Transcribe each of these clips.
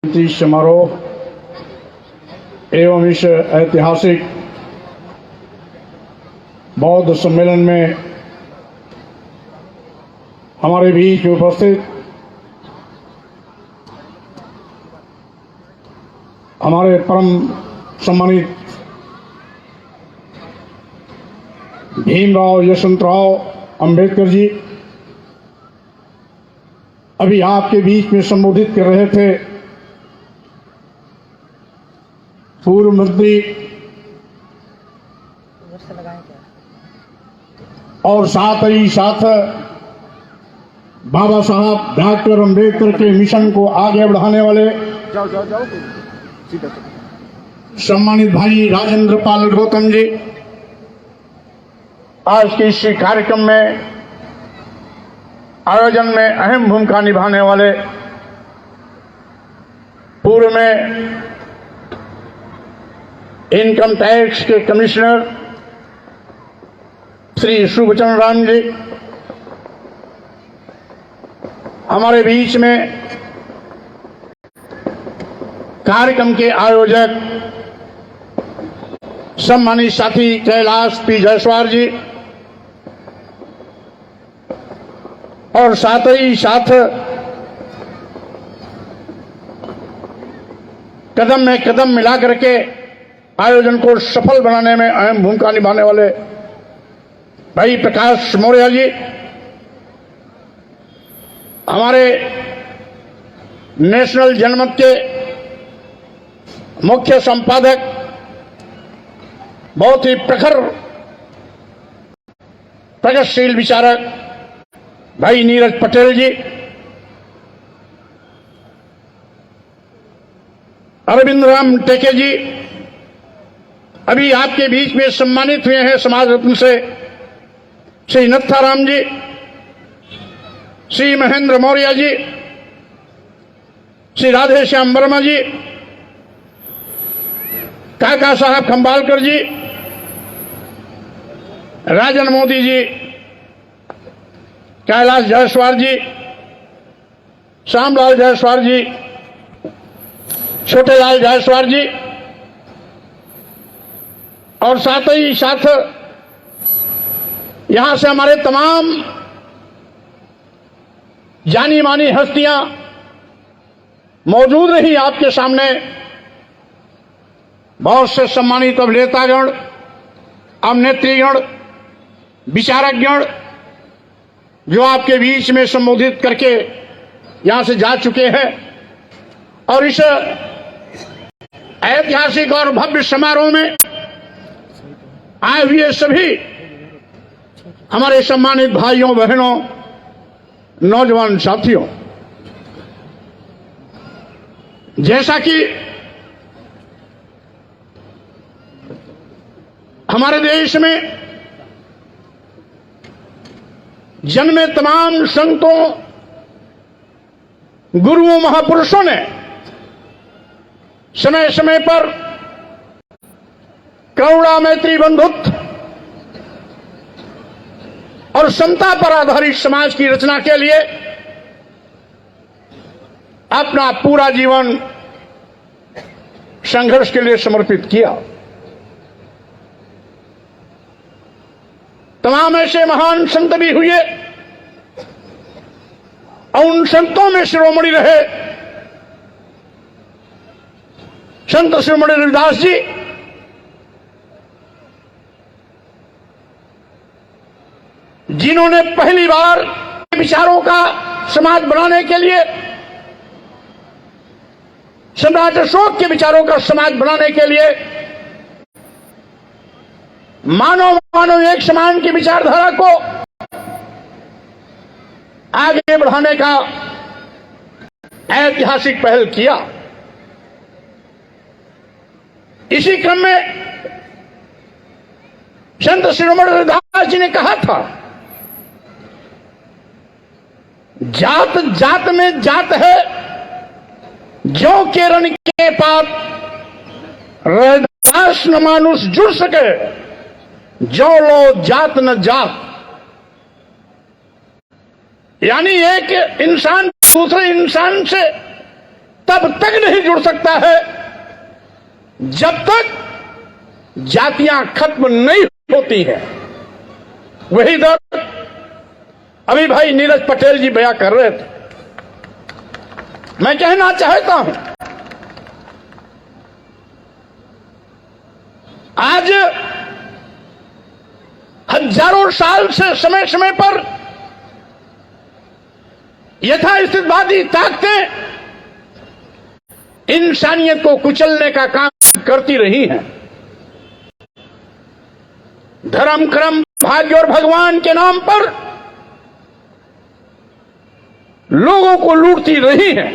समारोह एवं इस ऐतिहासिक बौद्ध सम्मेलन में हमारे बीच उपस्थित हमारे परम सम्मानित भीमराव यशवंतराव अंबेडकर जी अभी आपके बीच में संबोधित कर रहे थे। पूर्व मंत्री और साथ ही साथ बाबा साहब डॉक्टर अंबेडकर के मिशन को आगे बढ़ाने वाले सम्मानित भाई राजेंद्र पाल गौतम जी आज के इस कार्यक्रम में आयोजन में अहम भूमिका निभाने वाले पूर्व में इनकम टैक्स के कमिश्नर श्री सुबचन राम जी, हमारे बीच में कार्यक्रम के आयोजक सम्मानित साथी कैलाश पी जायसवाल जी और साथ ही साथ कदम में कदम मिला करके आयोजन को सफल बनाने में अहम भूमिका निभाने वाले भाई प्रकाश मौर्य जी, हमारे नेशनल जनमत के मुख्य संपादक बहुत ही प्रखर प्रगतिशील विचारक भाई नीरज पटेल जी, अरविंद राम टेके जी अभी आपके बीच में सम्मानित हुए हैं समाज रत्न से श्री नत्थाराम जी, श्री महेंद्र मौर्य जी, श्री राधे श्याम वर्मा जी, काका साहब खंबालकर जी, राजन मोदी जी, कैलाश जायसवाल जी, श्यामलाल जायसवाल जी, छोटेलाल जायसवाल जी और साथ ही साथ यहां से हमारे तमाम जानी मानी हस्तियां मौजूद रही आपके सामने। बहुत से सम्मानित अभिनेतागण, अभिनेत्रीगण, विचारकगण जो आपके बीच में संबोधित करके यहां से जा चुके हैं और इस ऐतिहासिक और भव्य समारोह में आए हुए सभी हमारे सम्मानित भाइयों बहनों, नौजवान साथियों, जैसा कि हमारे देश में जन्मे तमाम संतों, गुरुओं, महापुरुषों ने समय समय पर करुणा, मैत्री, बंधुत्व और समता पर आधारित समाज की रचना के लिए अपना पूरा जीवन संघर्ष के लिए समर्पित किया। तमाम ऐसे महान संत भी हुए और उन संतों में शिरोमणि रहे संत शिरोमणि रविदास जी, जिन्होंने पहली बार विचारों का समाज बनाने के लिए, सम्राट अशोक के विचारों का समाज बनाने के लिए मानव एक समान की विचारधारा को आगे बढ़ाने का ऐतिहासिक पहल किया। इसी क्रम में संत शिरोमणि रविदास जी ने कहा था, जात जात में जात है, जो केरन के पात रविदास न मानुष जुड़ सके, जो लो जात न जात। यानी एक इंसान दूसरे इंसान से तब तक नहीं जुड़ सकता है जब तक जातियां खत्म नहीं होती हैं। वही दर्द अभी भाई नीरज पटेल जी बयां कर रहे थे। मैं कहना चाहता हूं, आज हजारों साल से समय समय पर यथास्थितिवादी ताकतें इंसानियत को कुचलने का काम करती रही हैं। धर्म, कर्म, भाग्य और भगवान के नाम पर लोगों को लूटती रही हैं।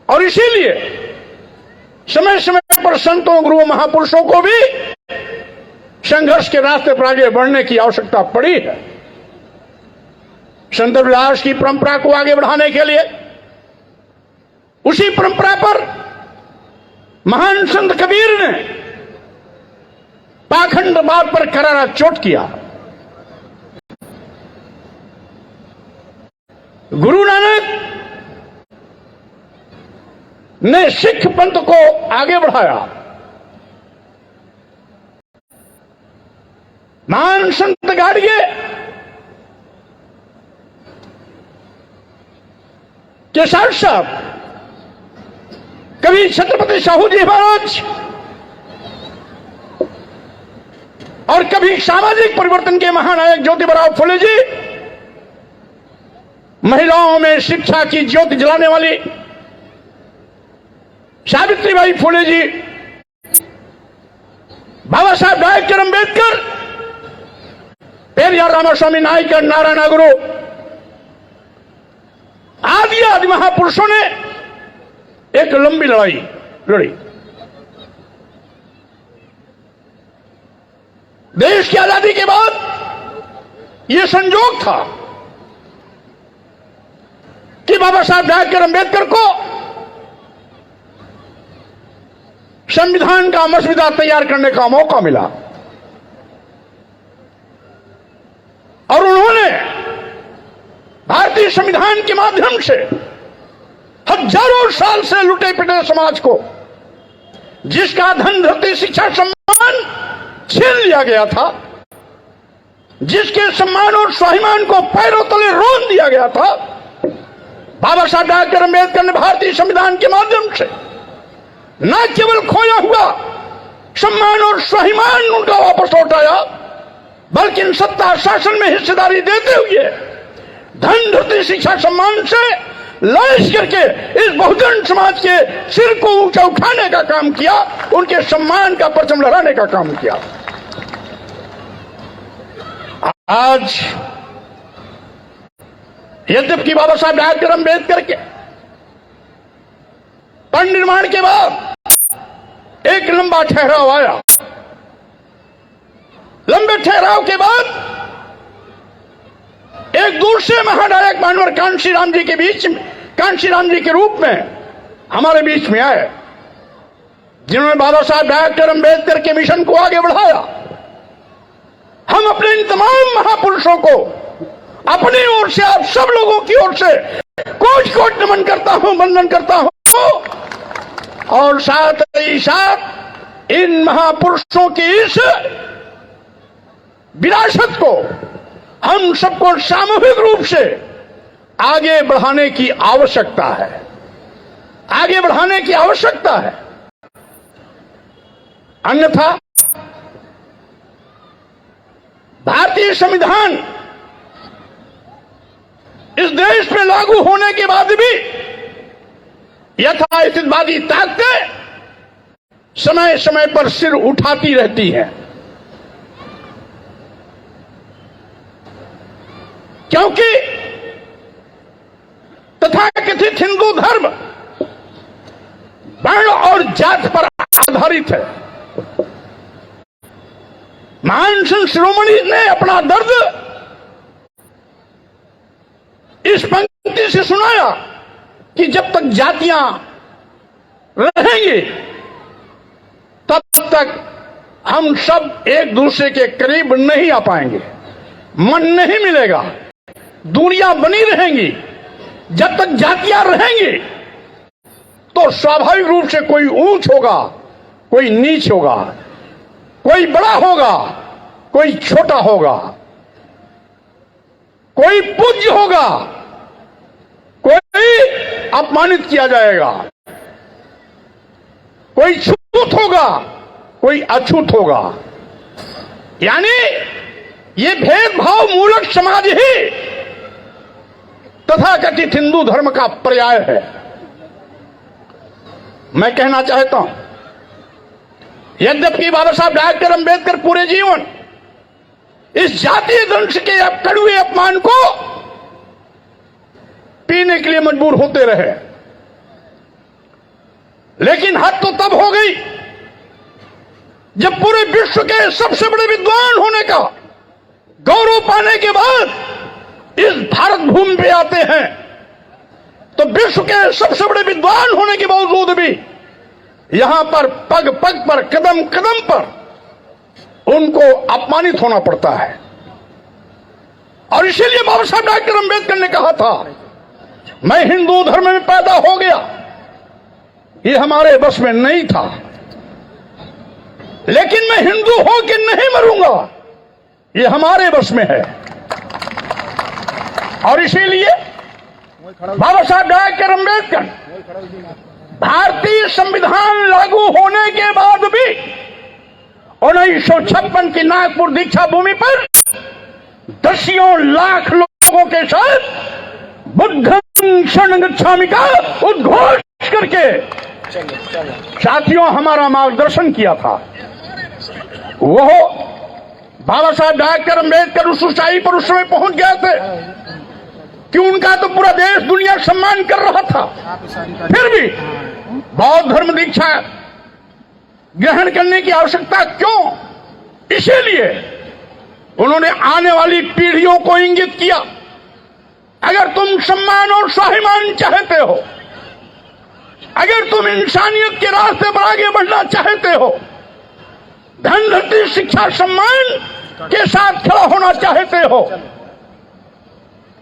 और इसीलिए समय समय पर संतों, गुरुओं, महापुरुषों को भी संघर्ष के रास्ते पर आगे बढ़ने की आवश्यकता पड़ी है। संत विलास की परंपरा को आगे बढ़ाने के लिए उसी परंपरा पर महान संत कबीर ने पाखंडवाद पर करारा चोट किया। गुरु नानक ने सिख पंथ को आगे बढ़ाया। महान संत गाड़िए के साथ साथ कभी छत्रपति साहू जी महाराज और कभी सामाजिक परिवर्तन के महानायक ज्योतिबा फुले जी, महिलाओं में शिक्षा की ज्योति जलाने वाली सावित्रीबाई फुले जी, बाबा साहब डॉक्टर अंबेडकर, पेरियार रामास्वामी नायकर, नारायण गुरु आदि आदि महापुरुषों ने एक लंबी लड़ाई लड़ी। देश की आजादी के बाद यह संजोग था कि बाबा साहब डॉक्टर अंबेडकर को संविधान का मसौदा तैयार करने का मौका मिला और उन्होंने भारतीय संविधान के माध्यम से हजारों साल से लुटे पिटे समाज को, जिसका धन, धरती, शिक्षा, सम्मान छीन लिया गया था, जिसके सम्मान और स्वाभिमान को पैरों तले रोन दिया गया था, बाबा साहब डॉक्टर अंबेडकर ने भारतीय संविधान के माध्यम से न केवल खोया हुआ सम्मान और स्वाभिमान उनका वापस लौटाया, बल्कि सत्ता शासन में हिस्सेदारी देते हुए धन, धरती, शिक्षा, सम्मान से लैस करके इस बहुजन समाज के सिर को ऊंचा उठाने का काम किया, उनके सम्मान का परचम लहराने का काम किया। आज यद्यपि बाबा साहब डॉक्टर अंबेडकर के परिनिर्वाण के बाद एक लंबा ठहराव आया। लंबे ठहराव के बाद एक दूसरे महानायक मानवर कांशीराम जी के बीच में, कांशीराम जी के रूप में हमारे बीच में आए, जिन्होंने बाबा साहब डॉक्टर अंबेडकर के मिशन को आगे बढ़ाया। हम अपने इन तमाम महापुरुषों को अपनी ओर से, आप सब लोगों की ओर से कोट कोट नमन करता हूं, वंदन करता हूं और साथ ही साथ इन महापुरुषों की इस विरासत को हम सबको सामूहिक रूप से आगे बढ़ाने की आवश्यकता है, आगे बढ़ाने की आवश्यकता है। अन्यथा भारतीय संविधान इस देश में लागू होने के बाद भी यथास्थितिवादी ताकतें समय समय पर सिर उठाती रहती हैं, क्योंकि तथाकथित हिंदू धर्म वर्ण और जात पर आधारित है। महान संत शिरोमणि ने अपना दर्द इस पंक्ति से सुनाया कि जब तक जातियां रहेंगी तब तक हम सब एक दूसरे के करीब नहीं आ पाएंगे, मन नहीं मिलेगा, दूरियां बनी रहेंगी, जब तक जातियां रहेंगी तो स्वाभाविक रूप से कोई ऊंच होगा, कोई नीच होगा, कोई बड़ा होगा, कोई छोटा होगा, कोई पूज्य होगा, कोई अपमानित किया जाएगा, कोई छूत होगा, कोई अछूत होगा। यानी ये भेदभाव मूलक समाज ही तथाकथित हिंदू धर्म का पर्याय है। मैं कहना चाहता हूं, यद्यपि बाबा साहब डॉक्टर अंबेडकर पूरे जीवन इस जातीय दंश के कड़वे अपमान को पीने के लिए मजबूर होते रहे, लेकिन हद तो तब हो गई जब पूरे विश्व के सबसे बड़े विद्वान होने का गौरव पाने के बाद इस भारत भूमि पे आते हैं, तो विश्व के सबसे बड़े विद्वान होने के बावजूद भी यहां पर पग पग पर, कदम कदम पर उनको अपमानित होना पड़ता है। और इसीलिए बाबा साहब डॉक्टर अंबेडकर ने कहा था, मैं हिंदू धर्म में पैदा हो गया, ये हमारे बस में नहीं था, लेकिन मैं हिंदू होकर नहीं मरूंगा, ये हमारे बस में है। और इसीलिए बाबा साहब डॉक्टर अंबेडकर भारतीय संविधान लागू होने के बाद भी 1956 की नागपुर दीक्षा भूमि पर दसियों लाख लोगों के साथ बुद्धं शरणं गच्छामि का उद्घोष करके साथियों हमारा मार्गदर्शन किया था। वो बाबा साहब डॉक्टर अंबेडकर उस ऊंचाई पर उस समय पहुंच गए थे कि उनका तो पूरा देश दुनिया सम्मान कर रहा था, फिर भी बौद्ध धर्म दीक्षा ग्रहण करने की आवश्यकता क्यों? इसीलिए उन्होंने आने वाली पीढ़ियों को इंगित किया, अगर तुम सम्मान और स्वाभिमान चाहते हो, अगर तुम इंसानियत के रास्ते पर आगे बढ़ना चाहते हो, धन धरती शिक्षा सम्मान के साथ खड़ा होना चाहते हो,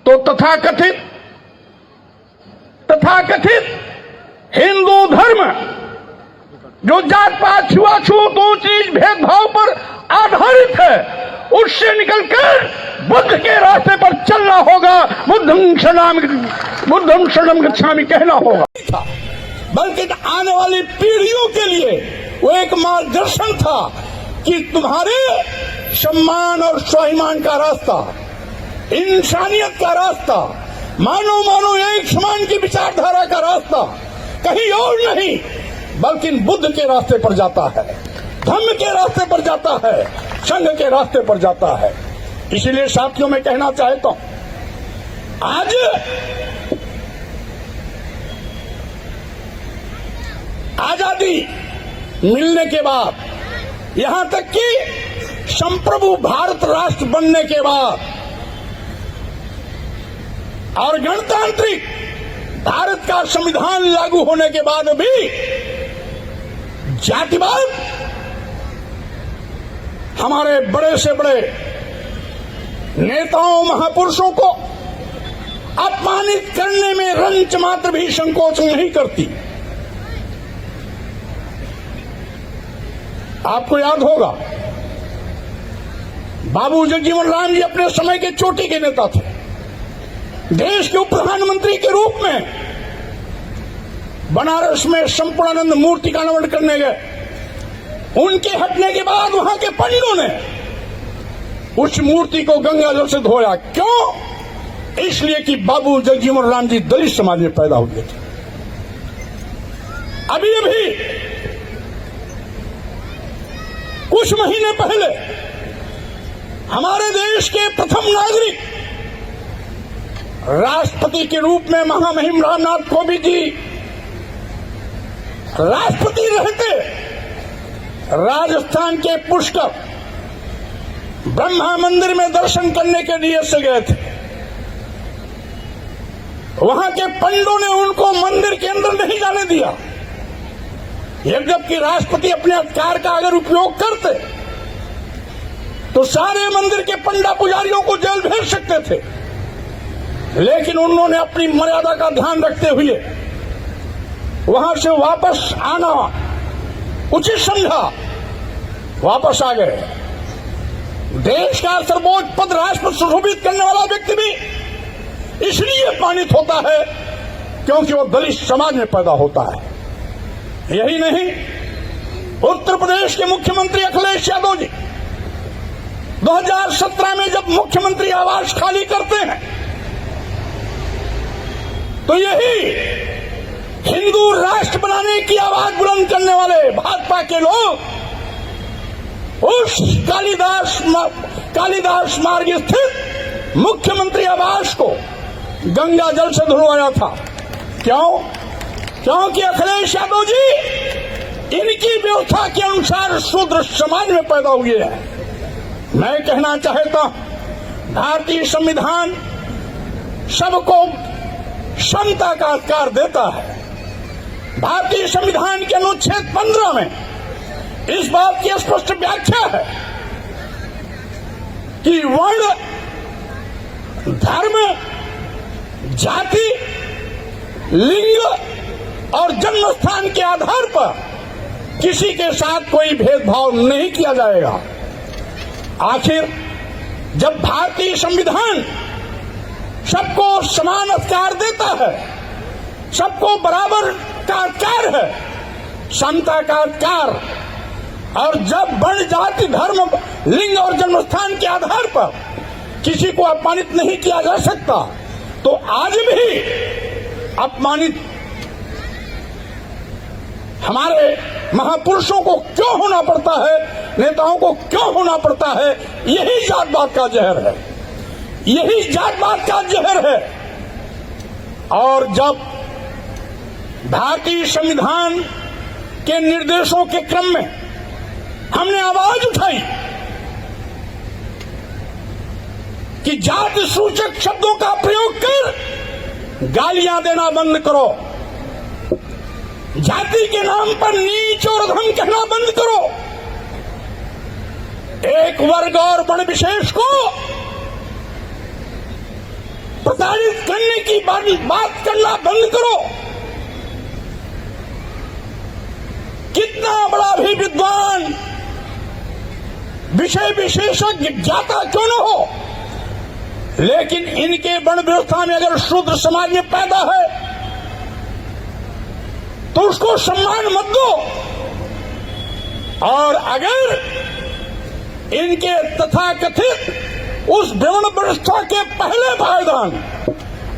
तो तथाकथित हिंदू धर्म जो जात पात छुआछूत ऊंच नीच भेदभाव पर आधारित है, उससे निकलकर बुद्ध के रास्ते पर चलना होगा, बुद्धं शरणं गच्छामि कहना होगा। बल्कि आने वाली पीढ़ियों के लिए वो एक मार्गदर्शन था कि तुम्हारे सम्मान और स्वाभिमान का रास्ता, इंसानियत का रास्ता, मानो एक समान की विचारधारा का रास्ता कहीं और नहीं बल्कि बुद्ध के रास्ते पर जाता है, धम्म के रास्ते पर जाता है, संघ के रास्ते पर जाता है। इसीलिए साथियों मैं कहना चाहता हूं, आज आजादी मिलने के बाद, यहां तक कि संप्रभु भारत राष्ट्र बनने के बाद और गणतांत्रिक भारत का संविधान लागू होने के बाद भी जातिवाद हमारे बड़े से बड़े नेताओं महापुरुषों को अपमानित करने में रंच मात्र भी संकोच नहीं करती। आपको याद होगा, बाबू जगजीवन राम जी अपने समय के चोटी के नेता थे, देश के उप प्रधानमंत्री के रूप में बनारस में संपूर्णानंद मूर्ति का अनावरण करने गए। उनके हटने के बाद वहां के पंडितों ने उस मूर्ति को गंगा जल से धोया। क्यों? इसलिए कि बाबू जगजीवन राम जी दलित समाज में पैदा हुए थे। अभी कुछ महीने पहले हमारे देश के प्रथम नागरिक राष्ट्रपति के रूप में महामहिम रामनाथ कोविंद जी राष्ट्रपति रहते राजस्थान के पुष्कर ब्रह्मा मंदिर में दर्शन करने के लिए से गए थे। वहां के पंडितों ने उनको मंदिर के अंदर नहीं जाने दिया। जबकि राष्ट्रपति अपने अधिकार का अगर उपयोग करते तो सारे मंदिर के पंडा पुजारियों को जेल भेज सकते थे, लेकिन उन्होंने अपनी मर्यादा का ध्यान रखते हुए वहां से वापस आना उचित समझा, वापस आ गए। देश का सर्वोच्च पद राष्ट्र पर सुशोभित करने वाला व्यक्ति भी इसलिए अपमानित होता है क्योंकि वो दलित समाज में पैदा होता है। यही नहीं, उत्तर प्रदेश के मुख्यमंत्री अखिलेश यादव जी 2017 में जब मुख्यमंत्री आवास खाली करते हैं तो यही हिंदू राष्ट्र बनाने की आवाज बुलंद करने वाले भाजपा के लोग उस कालिदास मार्ग स्थित मुख्यमंत्री आवास को गंगा जल से धुलवाया था। क्यों? क्योंकि अखिलेश यादव जी इनकी व्यवस्था के अनुसार शूद्र समाज में पैदा हुए हैं। मैं कहना चाहता हूं, भारतीय संविधान सबको समता का अधिकार देता है। भारतीय संविधान के अनुच्छेद 15 में इस बात की स्पष्ट व्याख्या है कि वर्ण, धर्म, जाति, लिंग और जन्म स्थान के आधार पर किसी के साथ कोई भेदभाव नहीं किया जाएगा। आखिर जब भारतीय संविधान सबको समान अधिकार देता है, सबको बराबर का अधिकार है, समता का अधिकार, और जब वर्ण, जाति, धर्म, लिंग और जन्मस्थान के आधार पर किसी को अपमानित नहीं किया जा सकता, तो आज भी अपमानित हमारे महापुरुषों को क्यों होना पड़ता है, नेताओं को क्यों होना पड़ता है? यही जातवाद का जहर है, यही जातवाद का जहर है। और जब भारतीय संविधान के निर्देशों के क्रम में हमने आवाज उठाई कि जाति सूचक शब्दों का प्रयोग कर गालियां देना बंद करो, जाति के नाम पर नीच और अधम कहना बंद करो, एक वर्ग और वर्ण विशेष को प्रताड़ित करने की बात करना बंद करो। कितना बड़ा भी विद्वान, विषय विशेषज्ञ, ज्ञाता क्यों न हो, लेकिन इनके वर्ण व्यवस्था में अगर शूद्र समाज में पैदा है तो उसको सम्मान मत दो। और अगर इनके तथाकथित उस वर्ण व्यवस्था के पहले पायदान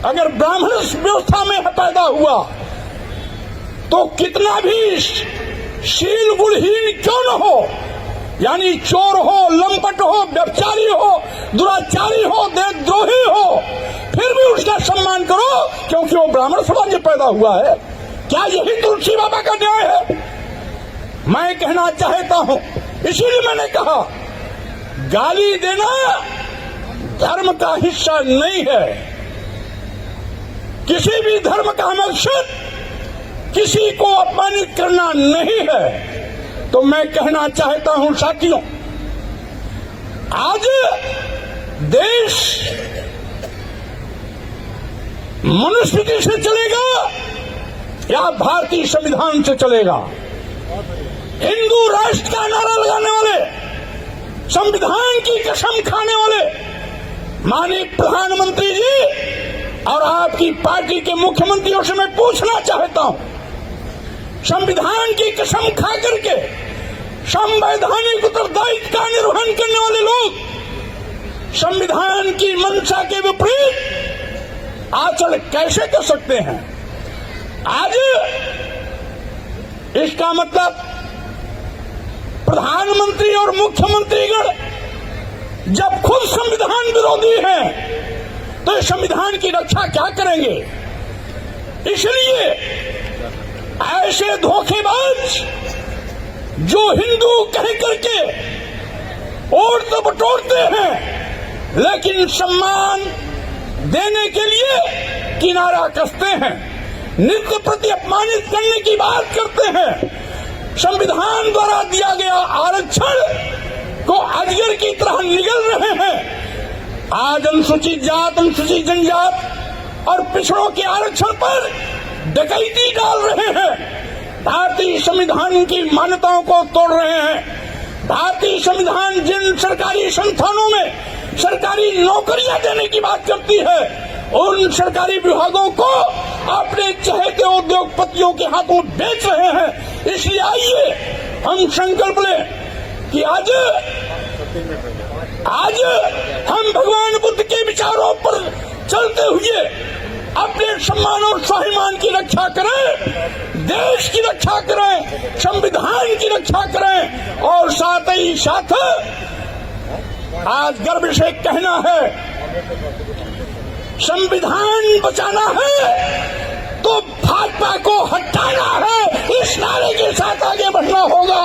अगर ब्राह्मण व्यवस्था में पैदा हुआ तो कितना भी शील गुणहीन क्यों न हो, यानी चोर हो, लंपट हो, व्यभिचारी हो, दुराचारी हो, देशद्रोही हो, फिर भी उसका सम्मान करो क्योंकि वो ब्राह्मण समाज में पैदा हुआ है। क्या यही तुलसी बाबा का न्याय है? मैं कहना चाहता हूं, इसीलिए मैंने कहा गाली देना धर्म का हिस्सा नहीं है। किसी भी धर्म का मकसद किसी को अपमानित करना नहीं है। तो मैं कहना चाहता हूं साथियों, आज देश मनुस्मृति से चलेगा या भारतीय संविधान से चलेगा? हिंदू राष्ट्र का नारा लगाने वाले, संविधान की कसम खाने वाले माननीय प्रधानमंत्री जी और आपकी पार्टी के मुख्यमंत्रियों से मैं पूछना चाहता हूं, संविधान की कसम खा करके संवैधानिक उत्तरदायित्व का निर्वहन करने वाले लोग संविधान की मंशा के विपरीत आचरण कैसे कर सकते हैं? आज इसका मतलब प्रधानमंत्री और मुख्यमंत्रीगण जब खुद संविधान विरोधी हैं तो इस संविधान की रक्षा क्या करेंगे? इसलिए ऐसे धोखेबाज जो हिंदू कह करके ओट तो बटोरते हैं लेकिन सम्मान देने के लिए किनारा कसते हैं, नित्य प्रति अपमानित करने की बात करते हैं, संविधान द्वारा दिया गया आरक्षण को अजगर की तरह निगल रहे हैं। आज अनुसूचित जात, अनुसूचित जनजात और पिछड़ों के आरक्षण पर डकैती डाल रहे हैं, भारतीय संविधान की मान्यताओं को तोड़ रहे हैं। भारतीय संविधान जिन सरकारी संस्थानों में सरकारी नौकरियां देने की बात करती है, उन सरकारी विभागों को अपने चहेते उद्योगपतियों के हाथों बेच रहे हैं। इसलिए आइए हम संकल्प लें कि आज हम भगवान बुद्ध के विचारों पर चलते हुए अपने सम्मान और स्वाभिमान की रक्षा करें, देश की रक्षा करें, संविधान की रक्षा करें और साथ ही साथ आज गर्व से कहना है, संविधान बचाना है तो भाजपा को हटाना है, इस नारे के साथ आगे बढ़ना होगा।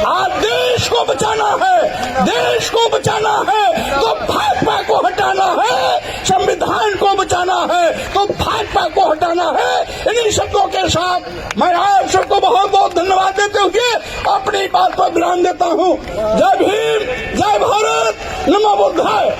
आज देश को बचाना है, देश को बचाना है तो भाजपा को हटाना है, संविधान को बचाना है तो भाजपा को हटाना है। इन्हीं शब्दों के साथ मैं आप सबको बहुत बहुत धन्यवाद देते हुए अपनी बात पर विराम देता हूँ। जय भीम, जय भारत, नमो बुद्धाय।